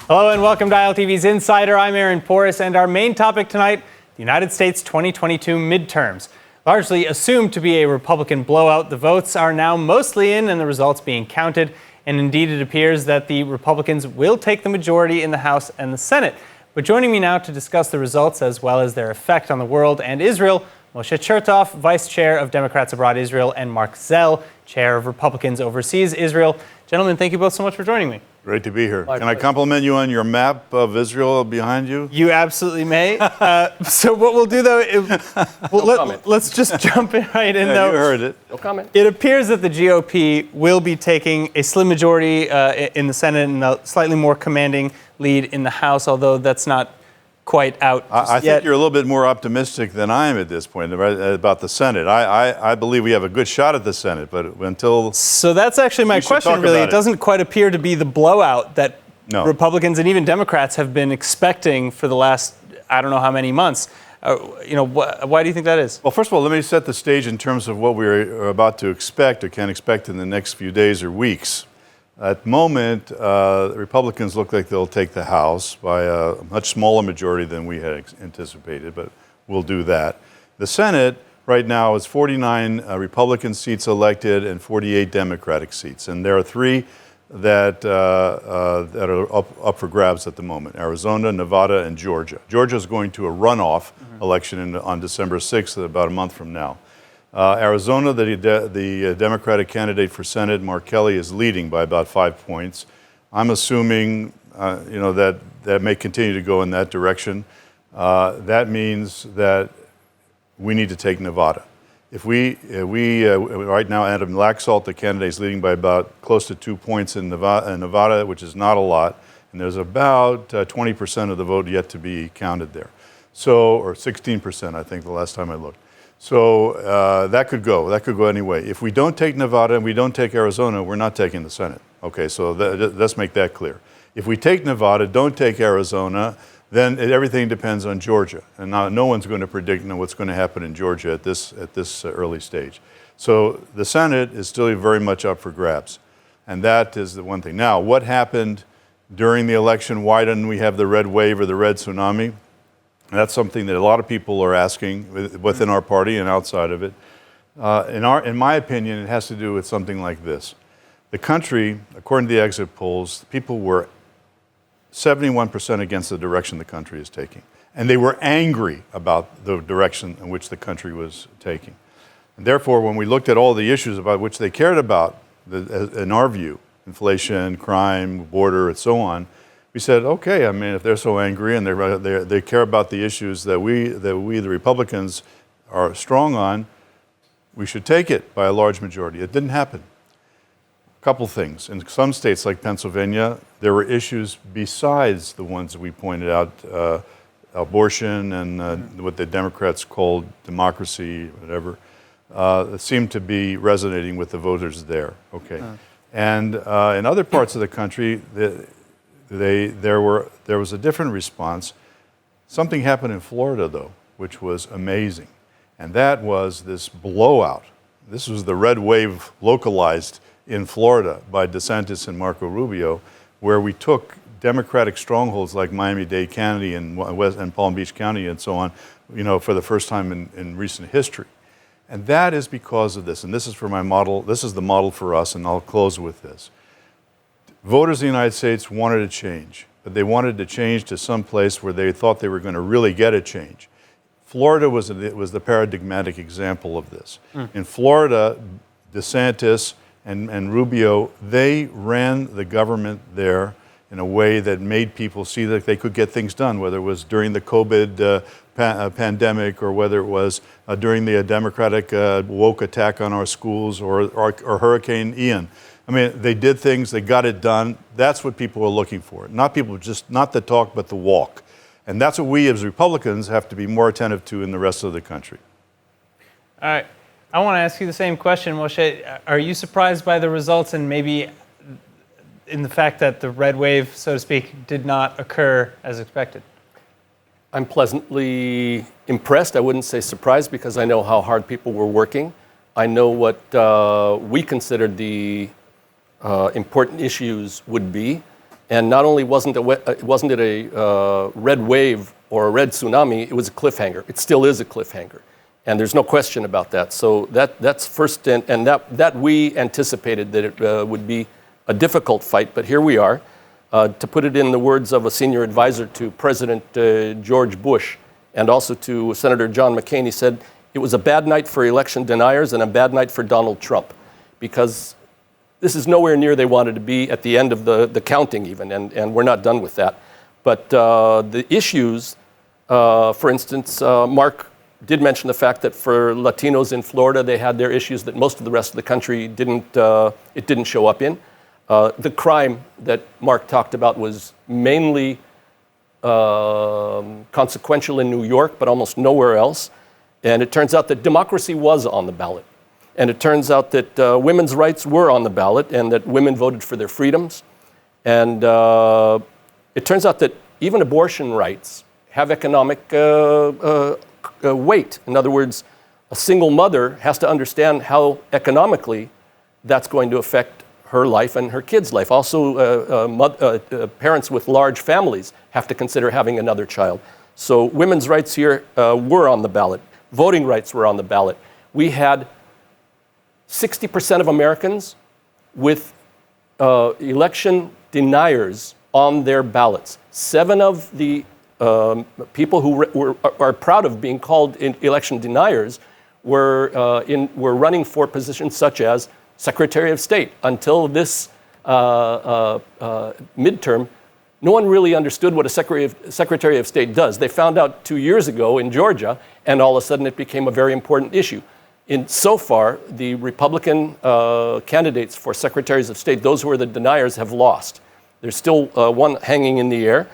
Hello and welcome to ILTV's Insider. I'm Aaron Porras, and our main topic tonight, the United States 2022 midterms. Largely assumed to be a Republican blowout, the votes are now mostly in and the results being counted. And indeed, it appears that the Republicans will take the majority in the House and the Senate. But joining me now to discuss the results as well as their effect on the world and Israel, Moshe Chertoff, Vice Chair of Democrats Abroad Israel, and Mark Zell, Chair of Republicans Overseas Israel. Gentlemen, thank you both so much for joining me. Great to be here. Can I compliment you on your map of Israel behind you? You absolutely may. So what we'll do, though, let's just jump in right in, though. You heard it. No comment. It appears that the GOP will be taking a slim majority in the Senate and a slightly more commanding lead in the House, although that's not quite out just I yet. think you're a little bit more optimistic than I am at this point about the Senate. I believe we have a good shot at the Senate, but until... So that's actually my question, really. It doesn't quite appear to be the blowout that Republicans and even Democrats have been expecting for the last, I don't know how many months. Why do you think that is? Well, first of all, let me set the stage in terms of what we're about to expect or can expect in the next few days or weeks. At the moment, the Republicans look like they'll take the House by a much smaller majority than we had anticipated, but we'll do that. The Senate right now is 49 Republican seats elected and 48 Democratic seats, and there are three that are up for grabs at the moment: Arizona, Nevada, and Georgia. Georgia is going to a runoff election on December 6th, about a month from now. Arizona, the Democratic candidate for Senate, Mark Kelly, is leading by about 5 points. I'm assuming, that may continue to go in that direction. That means that we need to take Nevada. If we right now, Adam Laxalt, the candidate, is leading by about close to 2 points in Nevada, which is not a lot, and there's about 20% of the vote yet to be counted there. Or 16%, I think, the last time I looked. So that could go anyway. If we don't take Nevada and we don't take Arizona, we're not taking the Senate. Okay, so let's make that clear. If we take Nevada, don't take Arizona, then everything depends on Georgia. And now no one's going to predict what's going to happen in Georgia at this early stage. So the Senate is still very much up for grabs. And that is the one thing. Now, what happened during the election? Why didn't we have the red wave or the red tsunami? That's something that a lot of people are asking within our party and outside of it. In my opinion, it has to do with something like this. The country, according to the exit polls, people were 71% against the direction the country is taking. And they were angry about the direction in which the country was taking. And therefore, when we looked at all the issues about which they cared about, in our view, inflation, crime, border, and so on, we said, okay, I mean, if they're so angry and they care about the issues that we, the Republicans, are strong on, we should take it by a large majority. It didn't happen. A couple things. In some states like Pennsylvania, there were issues besides the ones that we pointed out, abortion and what the Democrats called democracy, whatever, that seemed to be resonating with the voters there. Okay. And in other parts of the country, there was a different response. Something happened in Florida, though, which was amazing. And that was this blowout. This was the red wave localized in Florida by DeSantis and Marco Rubio, where we took Democratic strongholds like Miami-Dade County and Palm Beach County and so on, for the first time in recent history. And that is because of this. And this is for my model. This is the model for us, and I'll close with this. Voters in the United States wanted a change, but they wanted to change to some place where they thought they were going to really get a change. Florida was the paradigmatic example of this. In Florida, DeSantis and Rubio, they ran the government there in a way that made people see that they could get things done, whether it was during the COVID pandemic or whether it was during the Democratic woke attack on our schools or Hurricane Ian. I mean, they did things, they got it done. That's what people are looking for. Not the talk, but the walk. And that's what we as Republicans have to be more attentive to in the rest of the country. All right. I want to ask you the same question, Moshe. Are you surprised by the results and maybe in the fact that the red wave, so to speak, did not occur as expected? I'm pleasantly impressed. I wouldn't say surprised because I know how hard people were working. I know what we considered the important issues would be. And not only wasn't it a red wave or a red tsunami, it was a cliffhanger. It still is a cliffhanger. And there's no question about that. So that's first, and that we anticipated that it would be a difficult fight, but here we are. To put it in the words of a senior advisor to President George Bush and also to Senator John McCain, he said, it was a bad night for election deniers and a bad night for Donald Trump, because this is nowhere near they wanted to be at the end of the counting even, and we're not done with that. But the issues, for instance, Mark did mention the fact that for Latinos in Florida, they had their issues that most of the rest of the country didn't show up in. The crime that Mark talked about was mainly consequential in New York, but almost nowhere else. And it turns out that democracy was on the ballot. And it turns out that women's rights were on the ballot and that women voted for their freedoms. And it turns out that even abortion rights have economic weight. In other words, a single mother has to understand how economically that's going to affect her life and her kids' life. Also, parents with large families have to consider having another child. So women's rights here were on the ballot. Voting rights were on the ballot. We had 60% of Americans with election deniers on their ballots. 7 of the people who are proud of being called election deniers were running for positions such as Secretary of State. Until this midterm, no one really understood what a Secretary of State does. They found out 2 years ago in Georgia, and all of a sudden it became a very important issue. So far, the Republican candidates for Secretaries of State, those who are the deniers, have lost. There's still one hanging in the air.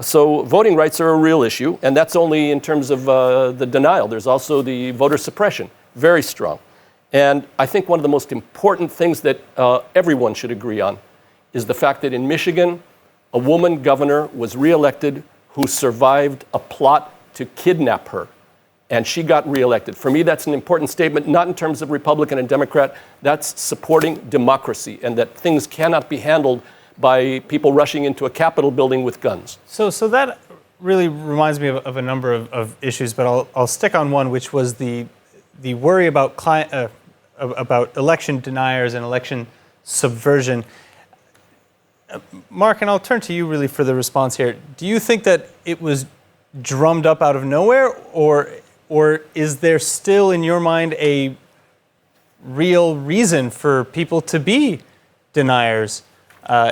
So voting rights are a real issue, and that's only in terms of the denial. There's also the voter suppression, very strong. And I think one of the most important things that everyone should agree on is the fact that in Michigan, a woman governor was reelected who survived a plot to kidnap her, and she got reelected. For me, that's an important statement, not in terms of Republican and Democrat. That's supporting democracy, and that things cannot be handled by people rushing into a Capitol building with guns. So that really reminds me of a number of issues, but I'll stick on one, which was the worry about election deniers and election subversion. Mark, and I'll turn to you really for the response here. Do you think that it was drummed up out of nowhere, or is there still in your mind a real reason for people to be deniers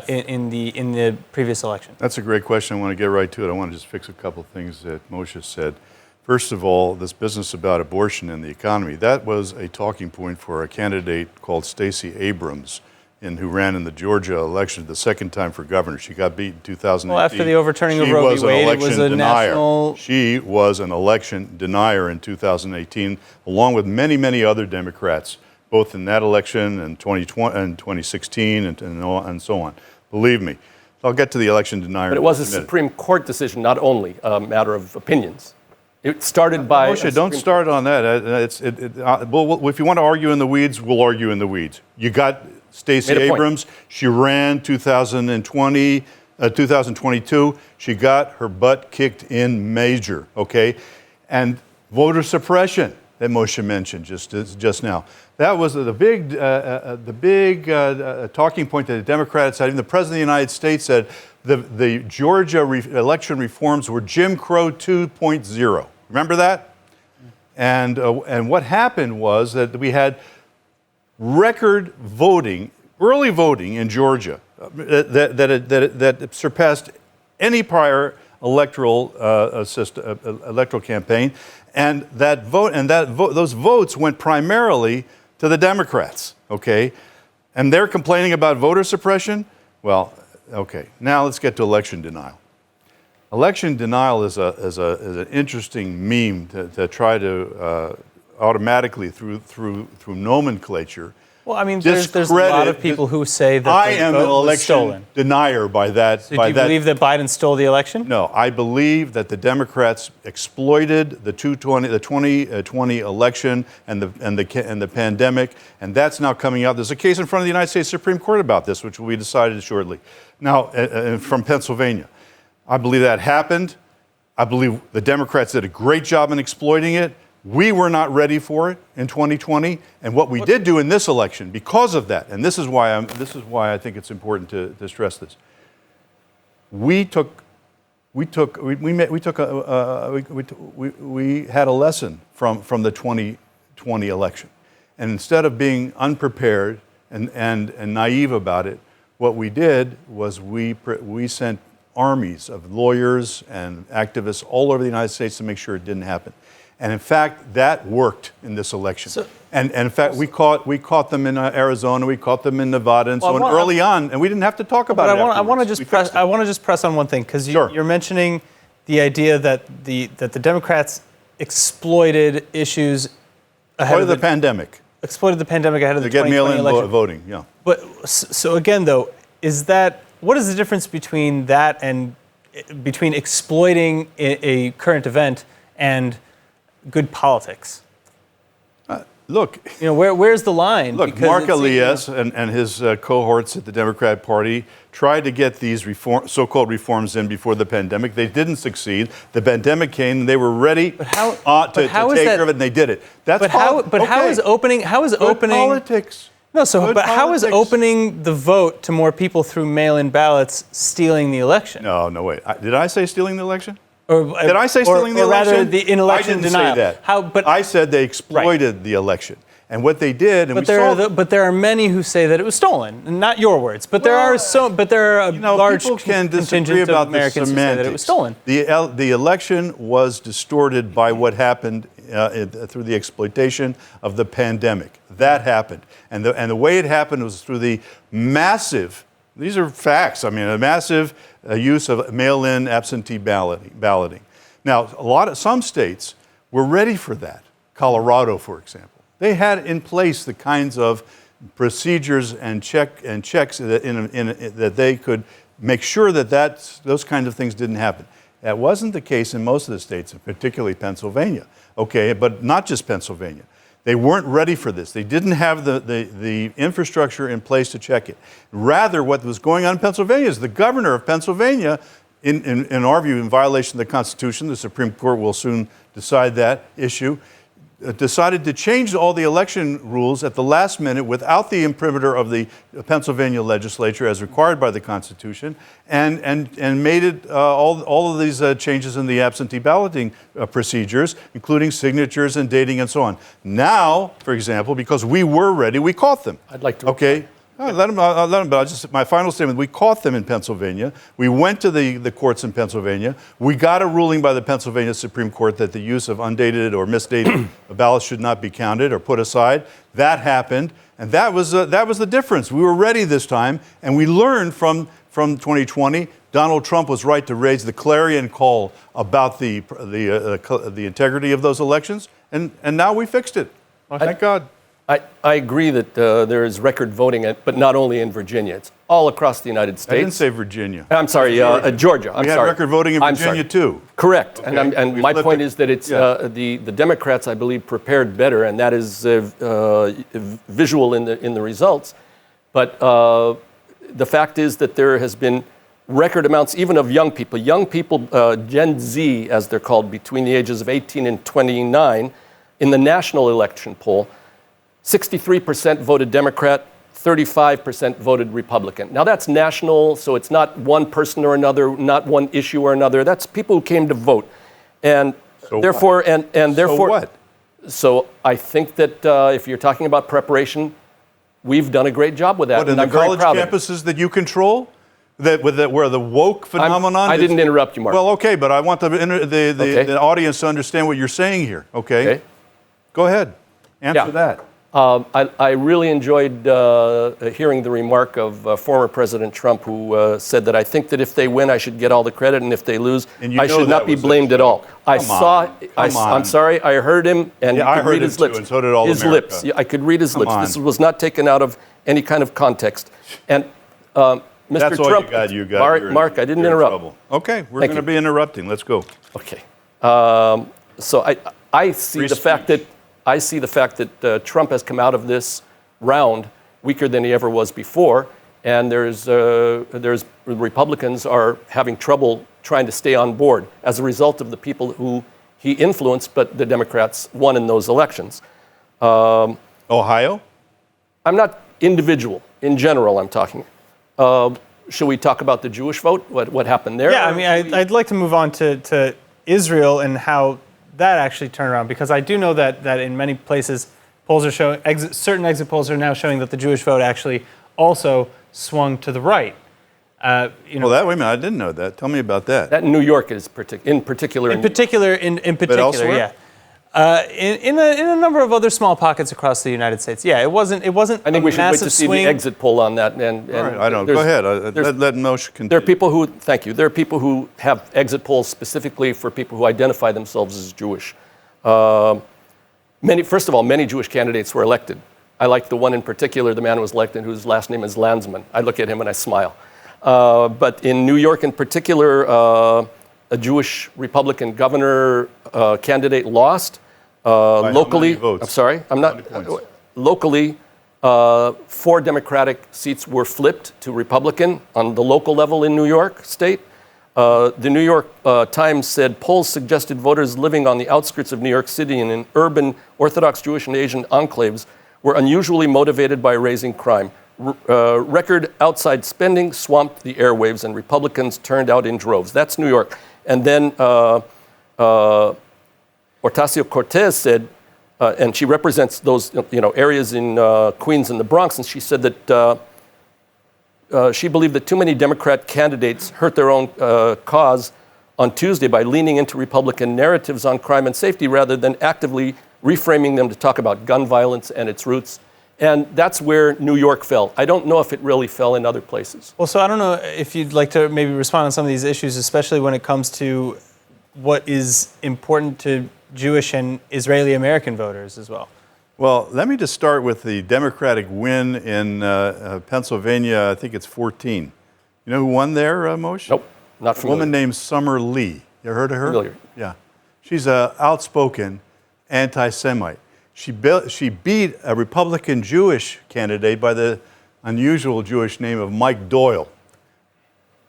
in the previous election? That's a great question. I want to get right to it. I want to just fix a couple of things that Moshe said. First of all, this business about abortion and the economy, that was a talking point for a candidate called Stacey Abrams, who ran in the Georgia election the second time for governor. She got beat in 2018. Well, after the overturning of Roe v. Wade, it was a national... She was an election denier in 2018, along with many, many other Democrats, both in that election and 2016 and so on. Believe me. I'll get to the election denier. But it was a Supreme Court decision, not only a matter of opinions. It started by... Moshe, don't start on that. Well, if you want to argue in the weeds, we'll argue in the weeds. You got Stacey Abrams. She ran 2022. She got her butt kicked in major, okay? And voter suppression that Moshe mentioned just now. That was the big talking point that the Democrats had. Even the President of the United States said the Georgia election reforms were Jim Crow 2.0. Remember that? And what happened was that we had record voting, early voting in Georgia that surpassed any prior electoral campaign, and those votes went primarily to the Democrats. Okay, and they're complaining about voter suppression. Well, okay. Now let's get to election denial. Election denial is an interesting meme to try to automatically through nomenclature Well, I mean, there's a lot of people who say that I the am vote an was election stolen. denier by that. So do you believe that Biden stole the election? No, I believe that the Democrats exploited the 2020 election and the pandemic, and that's now coming out. There's a case in front of the United States Supreme Court about this, which will be decided shortly. Now, from Pennsylvania, I believe that happened. I believe the Democrats did a great job in exploiting it. We were not ready for it in 2020, and what we did do in this election, because of that, and this is why I think it's important to stress this. We had a lesson from the 2020 election, and instead of being unprepared and naive about it, what we did was we sent armies of lawyers and activists all over the United States to make sure it didn't happen. And in fact, that worked in this election. And in fact, we caught them in Arizona, we caught them in Nevada, and so on early on, and we didn't have to talk about it. I want to just press on one thing, because you're mentioning the idea that the Democrats exploited issues ahead of the pandemic. Exploited the pandemic ahead of the 2020 election. To get mail-in voting, yeah. But so again, though, what is the difference between that and between exploiting a current event and good politics? Look, where's the line? Look, Mark Elias and his cohorts at the Democrat Party tried to get these so-called reforms in before the pandemic. They didn't succeed. The pandemic came, and they were ready to take care of it, and they did it. How is opening? Politics. No, how is opening the vote to more people through mail-in ballots stealing the election? No, wait. Did I say stealing the election? Did I say stealing the election? Or rather, in election denial. I didn't say that. I said they exploited the election. And what they did, but there are many who say that it was stolen. Not your words, but there are a large contingent of Americans who say that it was stolen. The election was distorted by what happened through the exploitation of the pandemic. That happened, and the way it happened was through the massive. These are facts. I mean, a massive use of mail-in absentee balloting. Now, some states were ready for that. Colorado, for example. They had in place the kinds of procedures and checks that they could make sure that those kinds of things didn't happen. That wasn't the case in most of the states, and particularly Pennsylvania. Okay, but not just Pennsylvania. They weren't ready for this. They didn't have the infrastructure in place to check it. Rather, what was going on in Pennsylvania is the governor of Pennsylvania, in our view, in violation of the Constitution, the Supreme Court will soon decide that issue, decided to change all the election rules at the last minute without the imprimatur of the Pennsylvania legislature as required by the Constitution, and made it all of these changes in the absentee balloting procedures, including signatures and dating and so on. Now, for example, because we were ready, we caught them. I'd like to. Okay. I'll let them, but my final statement, we caught them in Pennsylvania. We went to the courts in Pennsylvania. We got a ruling by the Pennsylvania Supreme Court that the use of undated or misdated ballots should not be counted or put aside. That happened, and that was the difference. We were ready this time, and we learned from 2020, Donald Trump was right to raise the clarion call about the integrity of those elections, and now we fixed it. Thank God. I agree that there is record voting, but not only in Virginia. It's all across the United States. I didn't say Virginia. I'm sorry, Georgia. We had record voting in Virginia, too. Correct. Okay. And my point is that it's the Democrats, I believe, prepared better, and that is visual in the results. But the fact is that there has been record amounts even of young people. Young people, Gen Z, as they're called, between the ages of 18 and 29, in the national election poll, 63% voted Democrat, 35% voted Republican. Now that's national, so it's not one person or another, not one issue or another. That's people who came to vote, and so therefore, what? and therefore, so what? So I think that if you're talking about preparation, we've done a great job with that. What, in the college campuses that you control? Where the woke phenomenon? I didn't interrupt you, Mark. Well, okay, but I want the audience to understand what you're saying here. Okay. Go ahead. Answer that. I really enjoyed hearing the remark of former President Trump, who said that I think that if they win, I should get all the credit, and if they lose, I should not be blamed at all. I'm sorry, I heard him, and I heard read his lips. Too, and so did all his America. lips. Yeah, I could read his lips. On. This was not taken out of any kind of context. And Mr. That's all Trump, you got. Mark, I didn't interrupt. Okay, we're going to be interrupting. Let's go. Okay. So I see the fact that Trump has come out of this round weaker than he ever was before, and there's Republicans are having trouble trying to stay on board as a result of the people who he influenced, but the Democrats won in those elections. Ohio? I'm not individual. In general, I'm talking. Should we talk about the Jewish vote? What happened there? Yeah, I mean, I'd like to move on to Israel and how that actually turned around, because I do know that in many places, polls are showing, certain exit polls are now showing that the Jewish vote actually also swung to the right. Well, wait a minute, I didn't know that. Tell me about that. That in New York is in particular. In particular, but elsewhere? Yeah. In a number of other small pockets across the United States, yeah, it wasn't. I think we should wait to see swing. the exit poll on that. And all right, I don't. Go ahead. Let Moshe continue. There are people who. Thank you. There are people who have exit polls specifically for people who identify themselves as Jewish. First of all, many Jewish candidates were elected. I like the one in particular, the man who was elected, whose last name is Landsman. I look at him and I smile. But in New York, in particular, a Jewish Republican governor candidate lost. Locally, I'm sorry, I'm not. Locally, 4 Democratic seats were flipped to Republican on the local level in New York State. The New York Times said polls suggested voters living on the outskirts of New York City and in urban Orthodox Jewish and Asian enclaves were unusually motivated by raising crime. Record outside spending swamped the airwaves, and Republicans turned out in droves. That's New York. And then Ocasio-Cortez said, and she represents those areas in Queens and the Bronx, and she said that she believed that too many Democrat candidates hurt their own cause on Tuesday by leaning into Republican narratives on crime and safety rather than actively reframing them to talk about gun violence and its roots. And that's where New York fell. I don't know if it really fell in other places. Well, so I don't know if you'd like to maybe respond on some of these issues, especially when it comes to what is important to Jewish and Israeli American voters as well. Well, let me just start with the Democratic win in Pennsylvania. I think it's 14. You know who won there, Moshe? Nope, not familiar. A woman named Summer Lee. You ever heard of her? Familiar. Yeah. She's an outspoken anti-Semite. She beat a Republican Jewish candidate by the unusual Jewish name of Mike Doyle.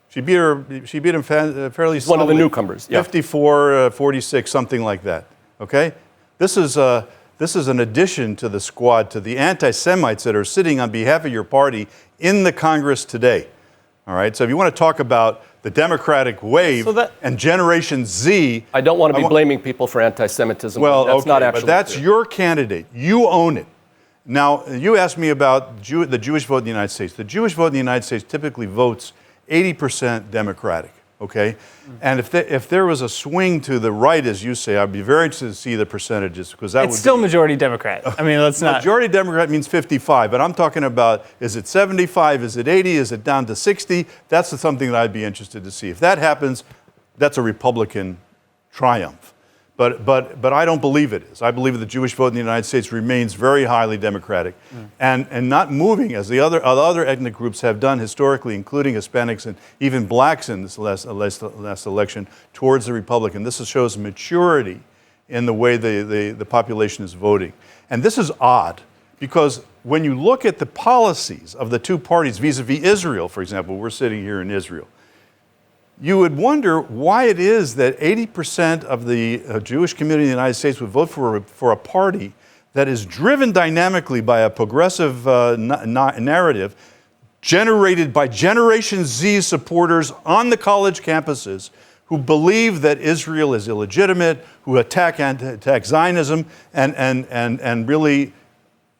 She beat him fairly solidly. One of the newcomers. Yeah. 54, 46, something like that. Okay? This is an addition to the squad, to the anti-Semites that are sitting on behalf of your party in the Congress today. All right? So if you want to talk about the Democratic wave and Generation Z. I don't want to be blaming people for anti-Semitism. Well, that's not actually but that's true. your candidate. You own it. Now, you asked me about the Jewish vote in the United States. The Jewish vote in the United States typically votes 80% Democratic, okay? And if there was a swing to the right, as you say, I'd be very interested to see the percentages, because that would be... It's still majority Democrat. I mean, let's not... Majority Democrat means 55, but I'm talking about, is it 75, is it 80, is it down to 60? That's something that I'd be interested to see. If that happens, that's a Republican triumph. But I don't believe it is. I believe the Jewish vote in the United States remains very highly Democratic and not moving, as the other ethnic groups have done historically, including Hispanics and even blacks in this last election, towards the Republican. This shows maturity in the way the population is voting. And this is odd, because when you look at the policies of the two parties vis-a-vis Israel, for example, we're sitting here in Israel, you would wonder why it is that 80% of the Jewish community in the United States would vote for a party that is driven dynamically by a progressive narrative generated by Generation Z supporters on the college campuses who believe that Israel is illegitimate, who attack Zionism and really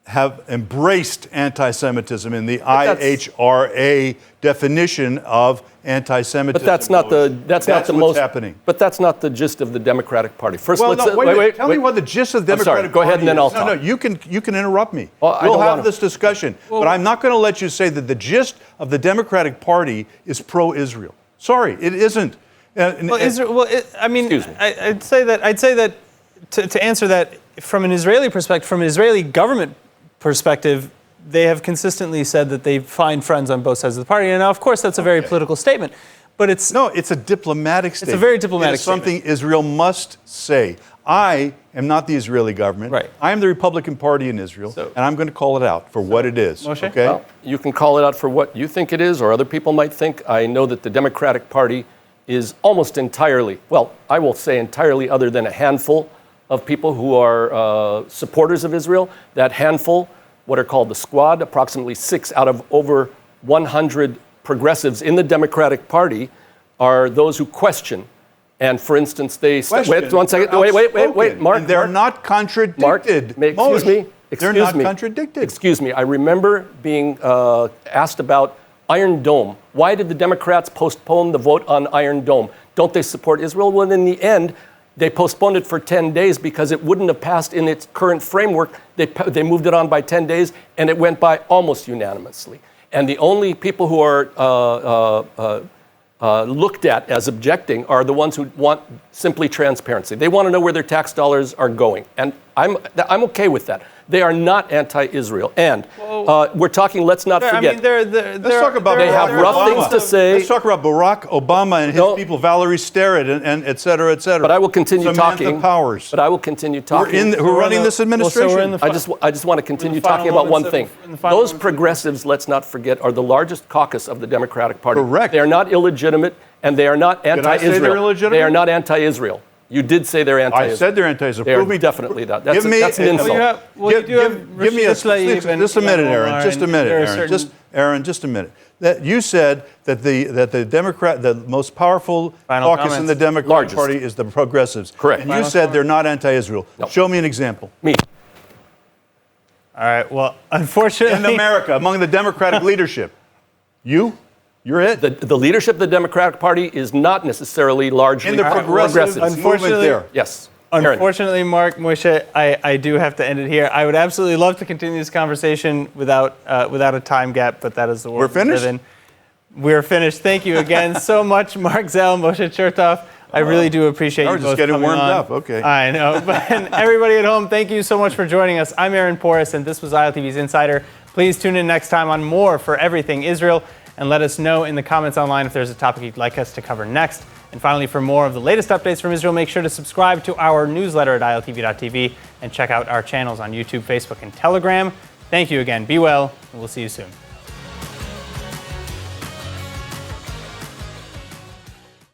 have embraced anti-Semitism in the IHRA definition of anti-Semitism. But that's not the most happening. But that's not the gist of the Democratic Party. First, Well, let's no, wait. Tell me what the gist of the Democratic sorry, go ahead Party and then is. I'll talk. No, you can interrupt me. Well, we'll have this discussion, but I'm not going to let you say that the gist of the Democratic Party is pro-Israel. Sorry, it isn't. Excuse me. I'd say that to answer that from an Israeli perspective, from an Israeli government perspective, they have consistently said that they find friends on both sides of the party. And now, of course, that's a very political statement, but it's a diplomatic statement. It's a very diplomatic statement. Something Israel must say. I am not the Israeli government. Right. I am the Republican Party in Israel, and I'm going to call it out for what it is. Moshe? Okay. Well, you can call it out for what you think it is, or other people might think. I know that the Democratic Party is almost entirely, well, I will say entirely, other than a handful of people who are supporters of Israel. That handful, what are called the Squad, approximately 6 out of over 100 progressives in the Democratic Party, are those who question. And for instance, wait 1 second. Wait, Mark. And they're not contradicted. Mark, excuse me. They're not contradicted. Excuse me. I remember being asked about Iron Dome. Why did the Democrats postpone the vote on Iron Dome? Don't they support Israel? Well, in the end, they postponed it for 10 days because it wouldn't have passed in its current framework. They moved it on by 10 days, and it went by almost unanimously. And the only people who are looked at as objecting are the ones who want simply transparency. They want to know where their tax dollars are going. And I'm okay with that. They are not anti-Israel. And we're talking, let's not forget. Let's talk about they have rough things to say. Let's talk about Barack Obama and his people, Valerie Starrett, and et cetera, et cetera. But I will continue Samantha talking. Powers. But I will continue talking. Who are running this administration. I just want to continue talking about one thing. Those progressives, let's not forget, are the largest caucus of the Democratic Party. Correct. They are not illegitimate, and they are not anti-Israel. Did I say they're illegitimate? They are not anti-Israel. You did say they're anti-Israel. I said they're anti-Israel. They are Prove me. definitely that. That's an insult. Give me just a minute, Aaron. Just a minute, Aaron. Just a minute. That you said that the most powerful caucus in the Democratic Party is the progressives. Correct. And you said they're not anti-Israel. No. Show me an example. Me. All right. Well, unfortunately, In America, among the Democratic leadership, you're it. The leadership of the Democratic Party is not necessarily largely In the progressive movement there. Yes. Unfortunately, Mark, Moshe, I do have to end it here. I would absolutely love to continue this conversation without a time gap, but that is the world we live in. We're finished. Thank you again so much, Mark Zell, Moshe Chertoff. I really do appreciate you both just getting coming warmed on. up. Okay. I know. And everybody at home, thank you so much for joining us. I'm Aaron Porras, and this was ILTV's Insider. Please tune in next time on more for everything Israel, and let us know in the comments online if there's a topic you'd like us to cover next. And finally, for more of the latest updates from Israel, make sure to subscribe to our newsletter at ILTV.tv and check out our channels on YouTube, Facebook, and Telegram. Thank you again. Be well, and we'll see you soon.